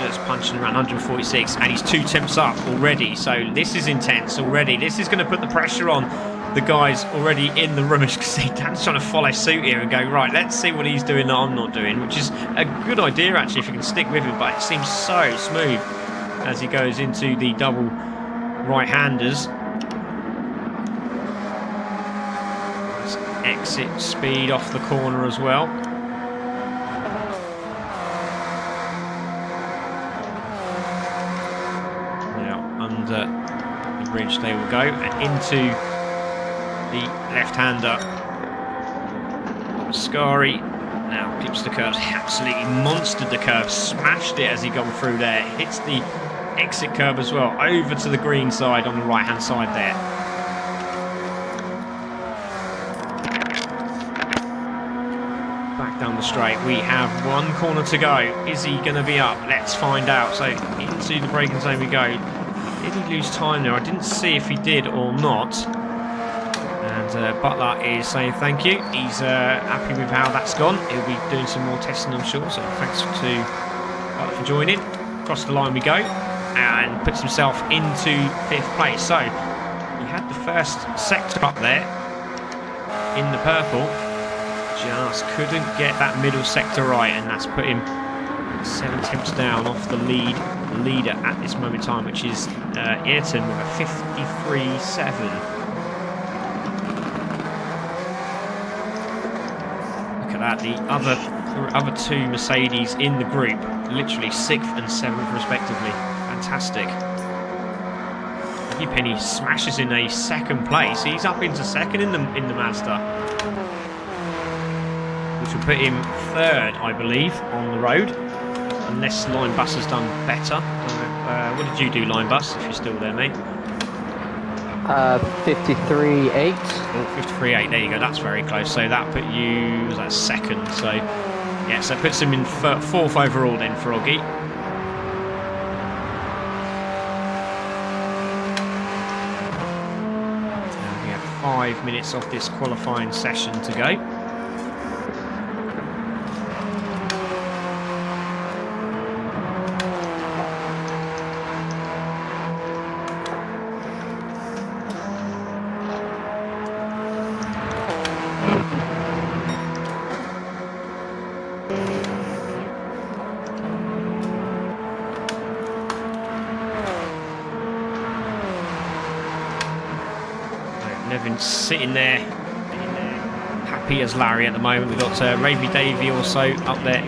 just punching around 146, and he's 2 temps up already. So this is intense already. This is going to put the pressure on the guys already in the rummage, because Dan's trying to follow suit here and go, right, let's see what he's doing that I'm not doing, which is a good idea actually if you can stick with him, but it seems so smooth as he goes into the double right-handers. Exit speed off the corner as well. Now under the bridge they will go, and into the left-hander. Scary now clips the curves, absolutely monstered the curve, smashed it as he gone through there, hits the exit curve as well, over to the green side on the right hand side there. Back down the straight, we have 1 corner to go. Is he going to be up? Let's find out. So into the braking zone we go. Did he lose time there? I didn't see if he did or not. And Butler is saying thank you. He's happy with how that's gone. He'll be doing some more testing, I'm sure. So thanks to Butler for joining. Across the line we go, and puts himself into 5th place. So he had the first sector up there in the purple, just couldn't get that middle sector right, and that's put him 7 temps down off the leader at this moment in time, which is Ayrton with a 53.7. Look at that, the other 2 Mercedes in the group, literally 6th and 7th respectively. Fantastic. Penny smashes in a 2nd place. He's up into 2nd in the Mazda, which will put him 3rd, I believe, on the road, unless Line Bus has done better. What did you do, Line Bus, if you're still there, mate? 53.8. Oh, 53.8, there you go, that's very close. So that put you, was that 2nd? So yeah, so it puts him in 4th overall then for Oggy. And we have 5 minutes of this qualifying session to go. Sitting there, happy as Larry at the moment. We've got Ravy Davey also up there,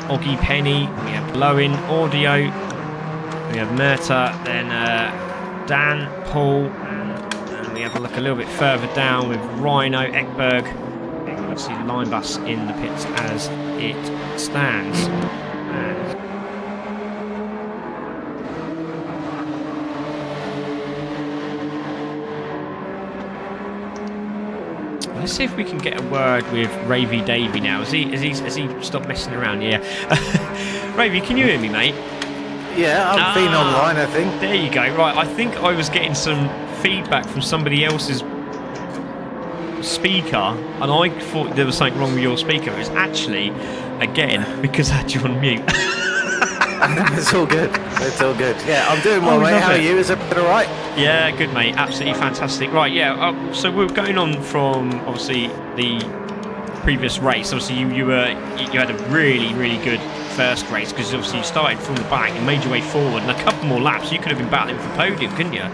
Oggy Penny, we have Lowen, Audio, we have Murta, then Dan, Paul, and we have a look a little bit further down with Rhino, Ekberg. We'll see Line Bus in the pits as it stands. And let's see if we can get a word with Ravy Davey now. Has he stopped messing around? Yeah. Ravy, can you hear me, mate? Yeah, I've been online, I think. There you go. Right, I think I was getting some feedback from somebody else's speaker, and I thought there was something wrong with your speaker. It was actually, again, because I had you on mute. It's all good. It's all good. Yeah, I'm doing well, mate. How are you? Is everything all right? Yeah, good, mate. Absolutely fantastic. Right, yeah. So we're going on from obviously the previous race. Obviously, you had a really good first race because obviously you started from the back and made your way forward, and a couple more laps you could have been battling for podium, couldn't you?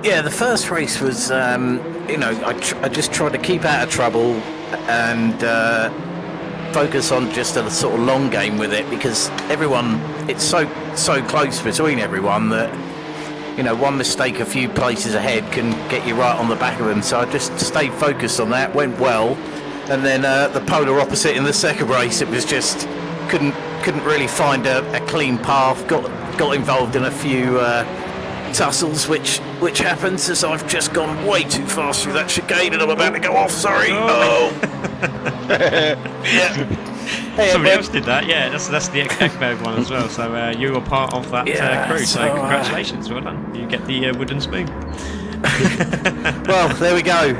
Yeah, the first race was, I just tried to keep out of trouble and focus on just a sort of long game with it, because it's so close between everyone that, one mistake a few places ahead can get you right on the back of them. So I just stayed focused on that, went well, and then the polar opposite in the second race, it was just couldn't really find a clean path. Got involved in a few tussles, which happens as I've just gone way too fast through that chicane and I'm about to go off. Sorry. Yeah. Hey, somebody else did that. Yeah, that's the Ekberg one as well. So you were part of that crew. So congratulations, well done. You get the wooden spoon. Well, there we go.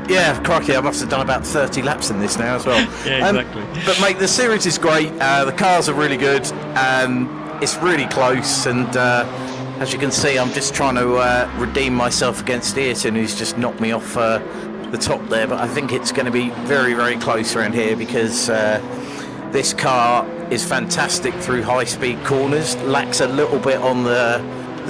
Yeah, crikey, I must have done about 30 laps in this now as well. Yeah, exactly. But mate, the series is great. The cars are really good. It's really close, and as you can see, I'm just trying to redeem myself against Ayrton, who's just knocked me off the top there. But I think it's going to be very close around here, because this car is fantastic through high-speed corners, lacks a little bit on the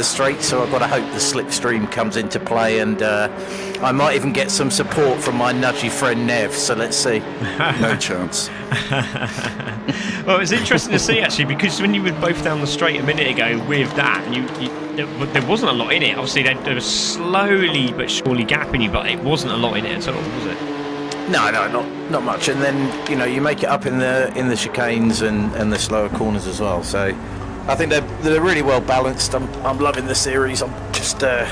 straight, so I've got to hope the slipstream comes into play, and I might even get some support from my nudgy friend Nev, so let's see. No chance. Well, it's interesting to see, actually, because when you were both down the straight a minute ago with that, there wasn't a lot in it. Obviously, they were slowly but surely gapping you, but it wasn't a lot in it at all, was it? No, not much. And then you make it up in the chicanes and the slower corners as well. So I think they're really well balanced. I'm loving the series. I'm just I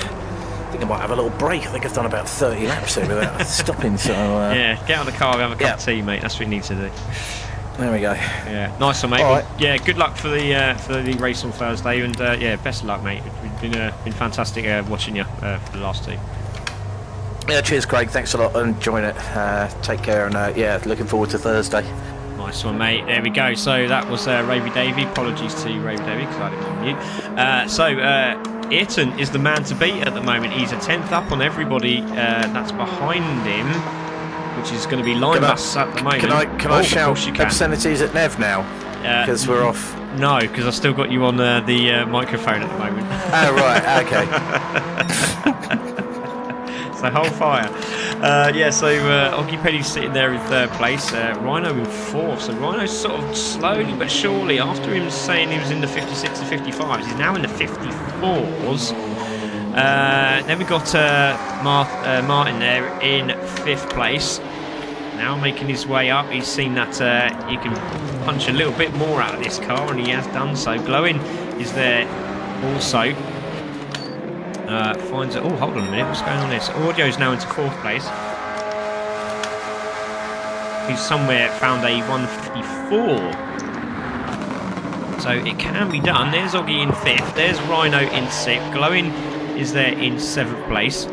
think I might have a little break. I think I've done about 30 laps here without stopping. So yeah, get out of the car, have a cup of tea, mate. That's what you need to do. There we go. Yeah, nice one, mate. All right. Yeah, good luck for the race on Thursday, and yeah, best of luck, mate. It's been fantastic watching you for the last two. Yeah, cheers, Craig. Thanks a lot. Enjoying it. Take care, and yeah, looking forward to Thursday. Nice one, mate. There we go. So that was Ravy Davey. Apologies to Ravy Davey because I didn't on mute. So Ayrton is the man to beat at the moment. He's a 10th up on everybody that's behind him, which is going to be line busts at the moment. Can I shout obscenities at Nev now? Because we're off. No, because I've still got you on the microphone at the moment. Oh, right. Okay. So hold fire. Yeah, so Oggy Petty's sitting there in third place. Rhino in fourth. So Rhino's sort of slowly but surely, after him saying he was in the 56 to 55s, he's now in the 54s. Then we got Martin there in fifth place. Now making his way up. He's seen that you can punch a little bit more out of this car, and he has done so. Glowing is there also. Finds it. Oh, hold on a minute. What's going on here? So Audio's now into fourth place. He's somewhere found a 154. So it can be done. There's Oggy in fifth. There's Rhino in sixth. Glowing is there in seventh place.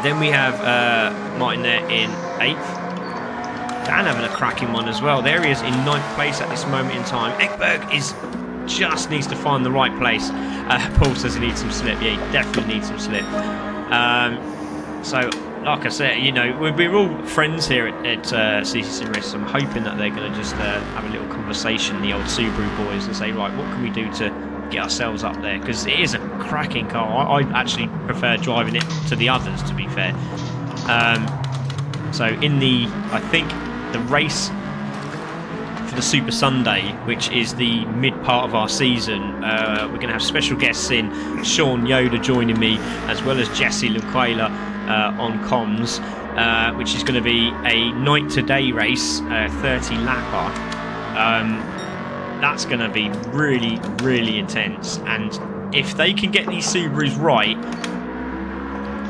Then we have Martin there in eighth. Dan having a cracking one as well. There he is in ninth place at this moment in time. Ekberg just needs to find the right place. Paul says he needs some slip. Yeah, he definitely needs some slip. So, like I said, we're all friends here at Ccsr Race. I'm hoping that they're going to just have a little conversation, the old Subaru boys, and say, right, what can we do to get ourselves up there? Because it is a cracking car. I actually prefer driving it to the others, to be fair. So I think the race for the Super Sunday, which is the mid part of our season, we're going to have special guests in, Sean Yoda joining me, as well as Jesse Luquela on comms, which is going to be a night to day race, 30 lapper. That's going to be really intense, and if they can get these Subarus right,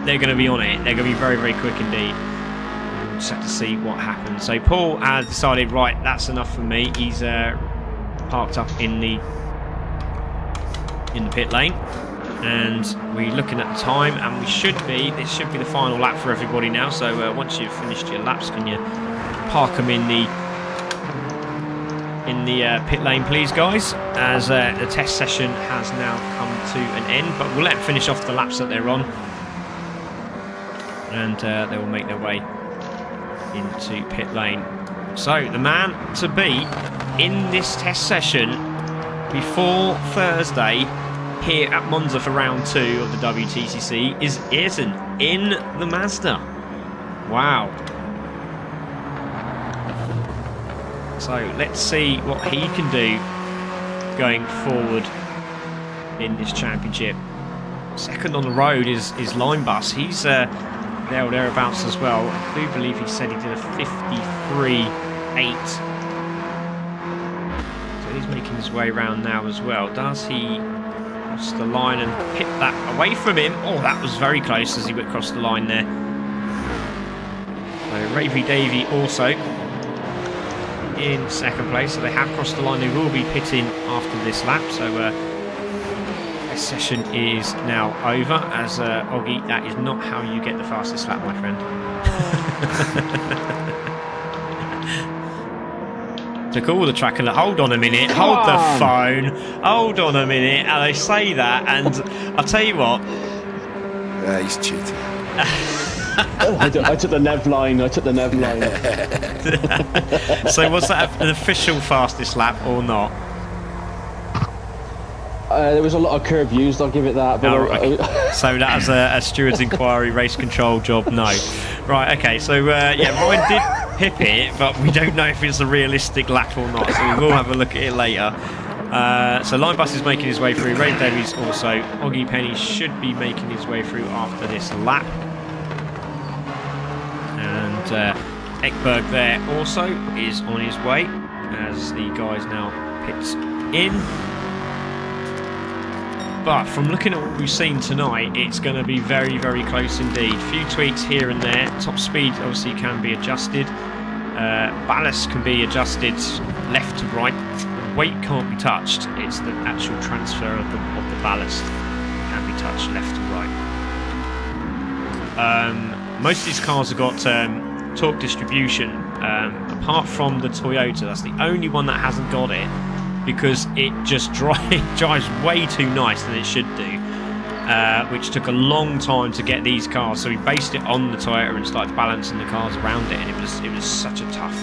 they're going to be on it. They're going to be very, very quick indeed. We'll just have to see what happens. So Paul has decided, right, that's enough for me. He's parked up in the pit lane, and we're looking at the time, and this should be the final lap for everybody now. So once you've finished your laps, can you park them in the pit lane, please, guys, as the test session has now come to an end, but we'll let them finish off the laps that they're on, and they will make their way into pit lane. So the man to beat in this test session before Thursday here at Monza for round 2 of the WTCC is Ayrton in the Mazda. Wow. So let's see what he can do going forward in this championship. Second on the road is Line Bus. He's there or thereabouts as well. I do believe he said he did a 53.8. So he's making his way around now as well. Does he cross the line and hit that away from him? Oh, that was very close as he went across the line there. So Ravy Davey also in second place, so they have crossed the line. They will be pitting after this lap, so this session is now over. As Oggy, that is not how you get the fastest lap, my friend. Took all the track and hold on a minute, hold the phone, hold on a minute, and they say that, and I'll tell you what. He's cheating. I took the Nev line. So was that an official fastest lap or not? There was a lot of curb used, I'll give it that. But okay. So that was a steward's inquiry, race control job, no. Right, okay, so yeah, Ryan did pip it, but we don't know if it's a realistic lap or not, so we will have a look at it later. So Line Bus is making his way through. Ray Davies also. Oggy Penny should be making his way through after this lap. And Ekberg there also is on his way as the guys now pits in. But from looking at what we've seen tonight, it's going to be very, very close indeed. A few tweaks here and there. Top speed obviously can be adjusted. Ballast can be adjusted left to right. The weight can't be touched. It's the actual transfer of the ballast can be touched left to right. Most of these cars have got torque distribution, apart from the Toyota. That's the only one that hasn't got it, because it just drives way too nice than it should do, which took a long time to get these cars. So we based it on the Toyota and started balancing the cars around it, and it was such a tough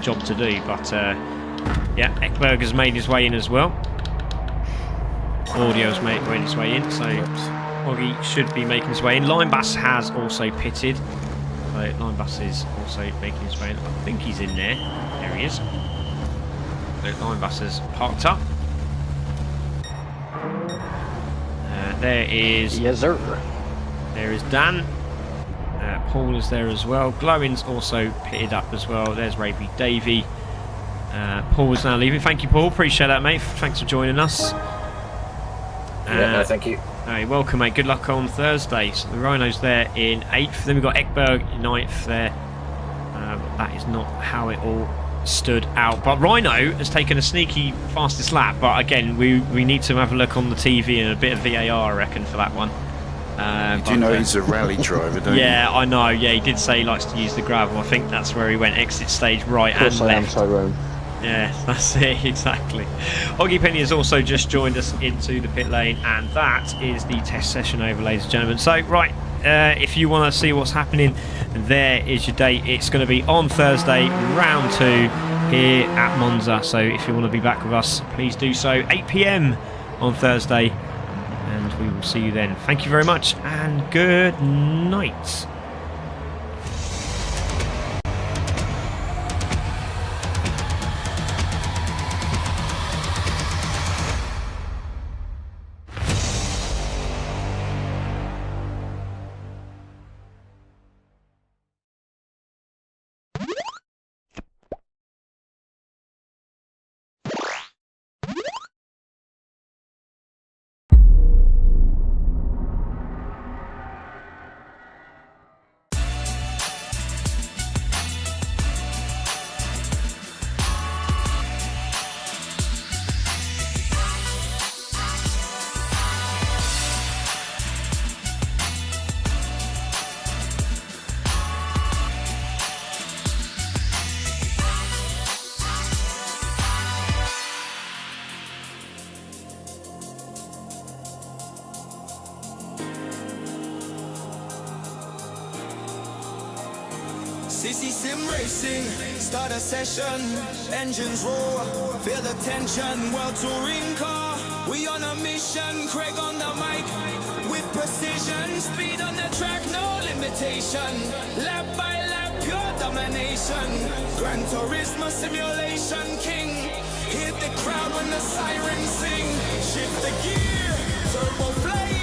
job to do. But yeah, Ekberg has made his way in as well. Audio's made his way in, so Oggy should be making his way in. Line Bus has also pitted. So Line Bus is also making his way in. I think he's in there. There he is. So Line Bus has parked up. There is... Yes, sir. There is Dan. Paul is there as well. Glowing's also pitted up as well. There's Ravy Davey. Paul is now leaving. Thank you, Paul. Appreciate that, mate. Thanks for joining us. No, thank you. Hey, welcome, mate. Good luck on Thursday. So the Rhino's there in 8th. Then we've got Ekberg in 9th there. But that is not how it all stood out. But Rhino has taken a sneaky fastest lap. But again, we need to have a look on the TV and a bit of VAR, I reckon, for that one. You do know he's a rally driver, don't you? Yeah, I know. Yeah, he did say he likes to use the gravel. I think that's where he went. Exit stage right and I am left. Tyrone. Yeah, that's it, exactly. Oggy Penny has also just joined us into the pit lane, and that is the test session over, ladies and gentlemen. So, right, if you want to see what's happening, there is your date. It's going to be on Thursday, round 2, here at Monza. So, if you want to be back with us, please do so. 8 PM on Thursday, and we will see you then. Thank you very much, and good night. Sim racing, start a session, engines roar, feel the tension, world touring car. We on a mission, Craig on the mic, with precision, speed on the track, no limitation. Lap by lap, pure domination. Gran Turismo simulation king. Hit the crowd when the sirens sing. Shift the gear, turbo flame.